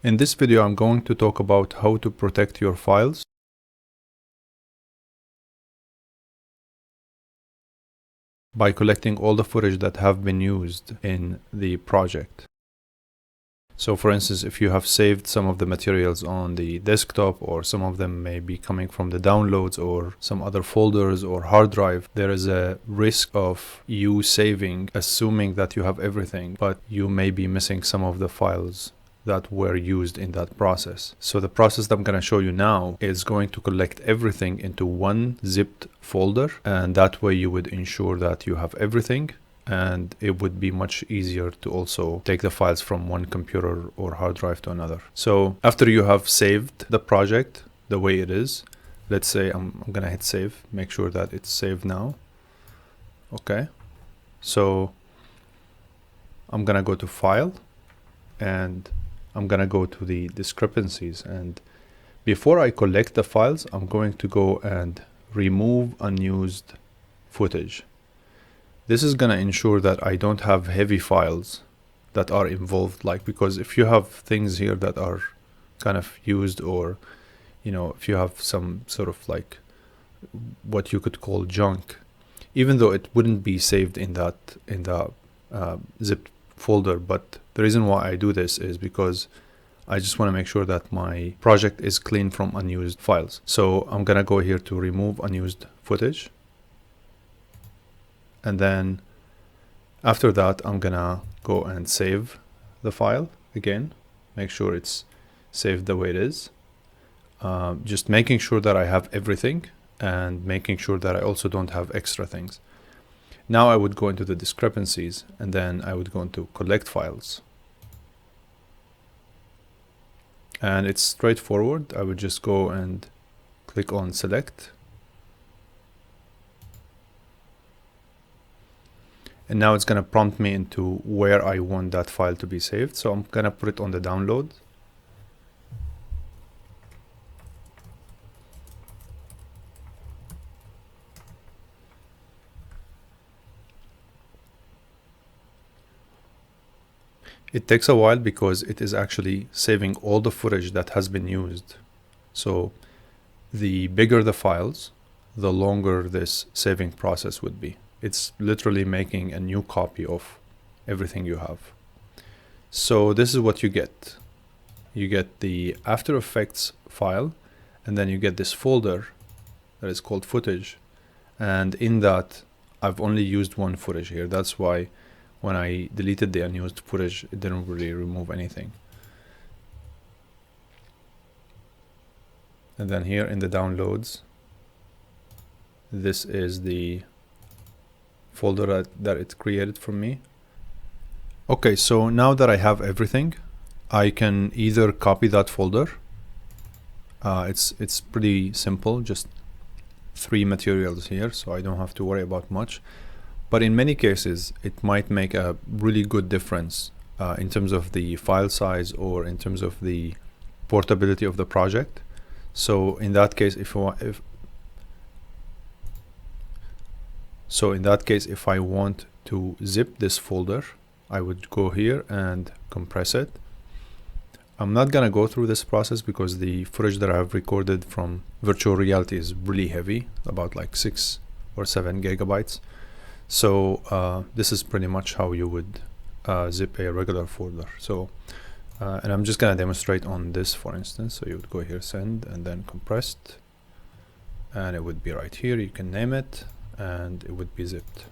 In this video, I'm going to talk about how to protect your files by collecting all the footage that have been used in the project. So for instance, if you have saved some of the materials on the desktop, or some of them may be coming from the downloads or some other folders or hard drive, there is a risk of you saving, assuming that you have everything, but you may be missing some of the files that were used in that process. So the process that I'm going to show you now is going to collect everything into one zipped folder, and that way you would ensure that you have everything, and it would be much easier to also take the files from one computer or hard drive to another. So after you have saved the project the way it is, let's say I'm gonna hit save, make sure that it's saved now. Okay, so I'm gonna go to file and I'm gonna go to the discrepancies, and before I collect the files, I'm going to go and remove unused footage. This is going to ensure that I don't have heavy files that are involved, like, because if you have things here that are kind of used, or if you have some sort of like what you could call junk, even though it wouldn't be saved in the zipped folder, but the reason why I do this is because I just want to make sure that my project is clean from unused files. So I'm gonna go here to remove unused footage. And then after that, I'm gonna go and save the file again, make sure it's saved the way it is. Just making sure that I have everything and making sure that I also don't have extra things. Now I would go into the discrepancies, and then I would go into collect files. And it's straightforward. I would just go and click on select. And now it's going to prompt me into where I want that file to be saved. So I'm going to put it on the download. It takes a while because it is actually saving all the footage that has been used. So the bigger the files, the longer this saving process would be. It's literally making a new copy of everything you have. So this is what you get. You get the After Effects file, and then you get this folder that is called footage. And in that, I've only used one footage here. That's why when I deleted the unused footage, it didn't really remove anything. And then here in the downloads, this is the folder that it created for me. Okay, so now that I have everything, I can either copy that folder. It's pretty simple, just 3 materials here, so I don't have to worry about much. But in many cases, it might make a really good difference in terms of the file size or in terms of the portability of the project. So in that case, if I want to zip this folder, I would go here and compress it. I'm not gonna go through this process because the footage that I have recorded from virtual reality is really heavy, about like 6 or 7 gigabytes. So this is pretty much how you would zip a regular folder. So and I'm just gonna demonstrate on this, for instance. So you would go here, send, and then compressed, and it would be right here. You can name it, and it would be zipped.